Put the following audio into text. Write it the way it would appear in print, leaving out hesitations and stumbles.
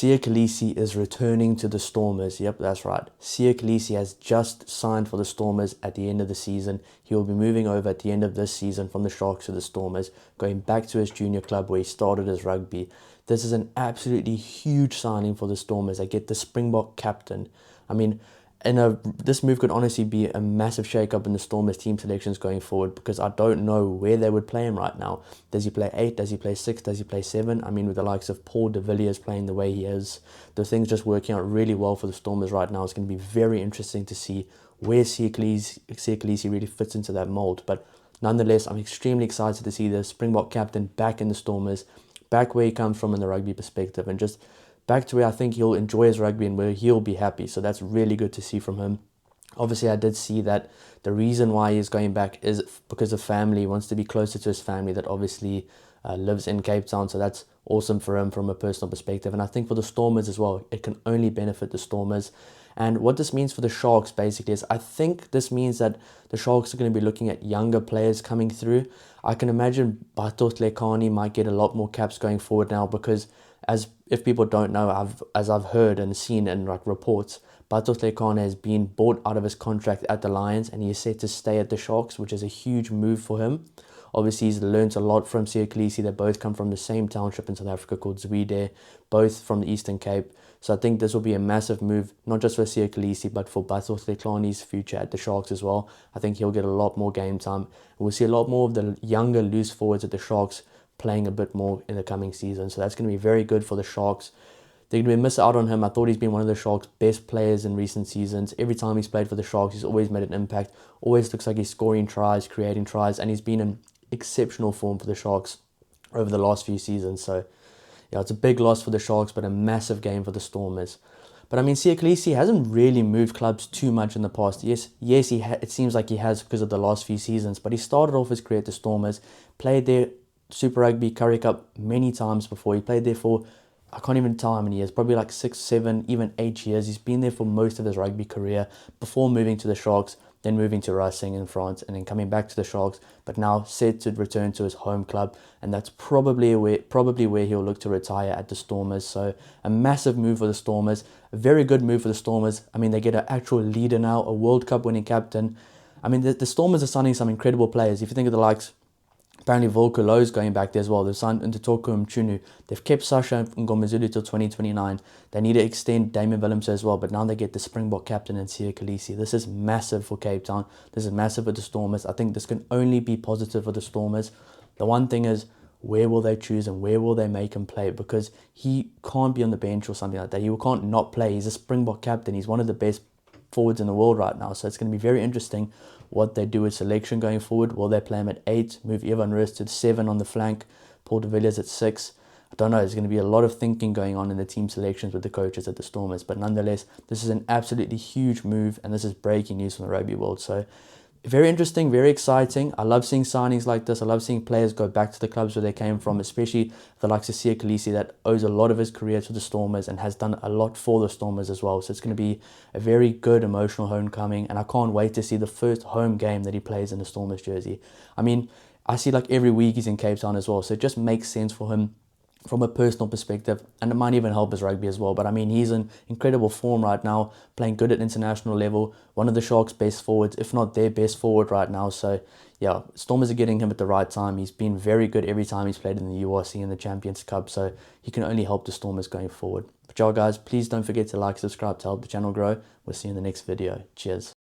Kolisi is returning to the Stormers. Yep, that's right. Kolisi has just signed for the Stormers at the end of the season. He will be moving over at the end of this season from the Sharks to the Stormers, going back to his junior club where he started his rugby. This is an absolutely huge signing for the Stormers. They get the Springbok captain. I mean, this move could honestly be a massive shake-up in the Stormers team selections going forward, because I don't know where they would play him right now. Does he play 8? Does he play 6? Does he play 7? I mean, with the likes of Paul de Villiers playing the way he is, the things just working out really well for the Stormers right now. It's going to be very interesting to see where Kolisi really fits into that mold. But nonetheless, I'm extremely excited to see the Springbok captain back in the Stormers, back where he comes from in the rugby perspective, and just back to where I think he'll enjoy his rugby and where he'll be happy. So that's really good to see from him. Obviously, I did see that the reason why he's going back is because of family. He wants to be closer to his family that obviously lives in Cape Town. So that's awesome for him from a personal perspective. And I think for the Stormers as well, it can only benefit the Stormers. And what this means for the Sharks basically is, I think this means that the Sharks are going to be looking at younger players coming through. I can imagine Batot Lekani might get a lot more caps going forward now, because if people don't know, as I've heard and seen in reports, Batot Lekani has been bought out of his contract at the Lions and he is set to stay at the Sharks, which is a huge move for him. Obviously, he's learnt a lot from Kolisi. They both come from the same township in South Africa called Zwide, both from the Eastern Cape. So I think this will be a massive move, not just for Kolisi, but for Batot Lekani's future at the Sharks as well. I think he'll get a lot more game time. We'll see a lot more of the younger loose forwards at the Sharks playing a bit more in the coming season. So that's going to be very good for the Sharks. They're going to miss out on him. I thought he's been one of the Sharks' best players in recent seasons. Every time he's played for the Sharks, he's always made an impact. Always looks like he's scoring tries, creating tries, and he's been in exceptional form for the Sharks over the last few seasons. So yeah, it's a big loss for the Sharks, but a massive game for the Stormers. But I mean, Kolisi hasn't really moved clubs too much in the past. Yes, it seems like he has because of the last few seasons, but he started off his career at the Stormers, played there Super Rugby, Currie Cup many times before. He played there for, I can't even tell how many years, probably like 6, 7, even 8 years. He's been there for most of his rugby career before moving to the Sharks, then moving to Racing in France, and then coming back to the Sharks, but now set to return to his home club, and that's probably where he'll look to retire at the Stormers. So a massive move for the Stormers, a very good move for the Stormers. I mean, they get an actual leader now, a World Cup winning captain. I mean, the Stormers are signing some incredible players. If you think of the likes, apparently Volkolo's going back there as well. They've signed into Toko Mchunu. They've kept Sasha Ngomazulu till 2029. They need to extend Damien Willemse as well, but now they get the Springbok captain and Kolisi. This is massive for Cape Town. This is massive for the Stormers. I think this can only be positive for the Stormers. The one thing is, where will they choose and where will they make him play? Because he can't be on the bench or something like that. He can't not play. He's a Springbok captain. He's one of the best forwards in the world right now. So it's going to be very interesting what they do with selection going forward. Will they play him at 8, move Evan Roos to 7 on the flank, Paul de Villiers at 6? I don't know. There's going to be a lot of thinking going on in the team selections with the coaches at the Stormers. But nonetheless, this is an absolutely huge move, and this is breaking news from the rugby world. So very interesting, very exciting. I love seeing signings like this. I love seeing players go back to the clubs where they came from, especially the likes of Kolisi that owes a lot of his career to the Stormers and has done a lot for the Stormers as well. So it's going to be a very good emotional homecoming, and I can't wait to see the first home game that he plays in the Stormers jersey. I mean, I see like every week he's in Cape Town as well, so it just makes sense for him from a personal perspective, and it might even help his rugby as well. But I mean, he's in incredible form right now, playing good at international level, one of the Sharks' best forwards, if not their best forward right now. So yeah, Stormers are getting him at the right time. He's been very good every time he's played in the URC and the Champions Cup, so he can only help the Stormers going forward. But y'all guys, please don't forget to like, subscribe to help the channel grow. We'll see you in the next video. Cheers.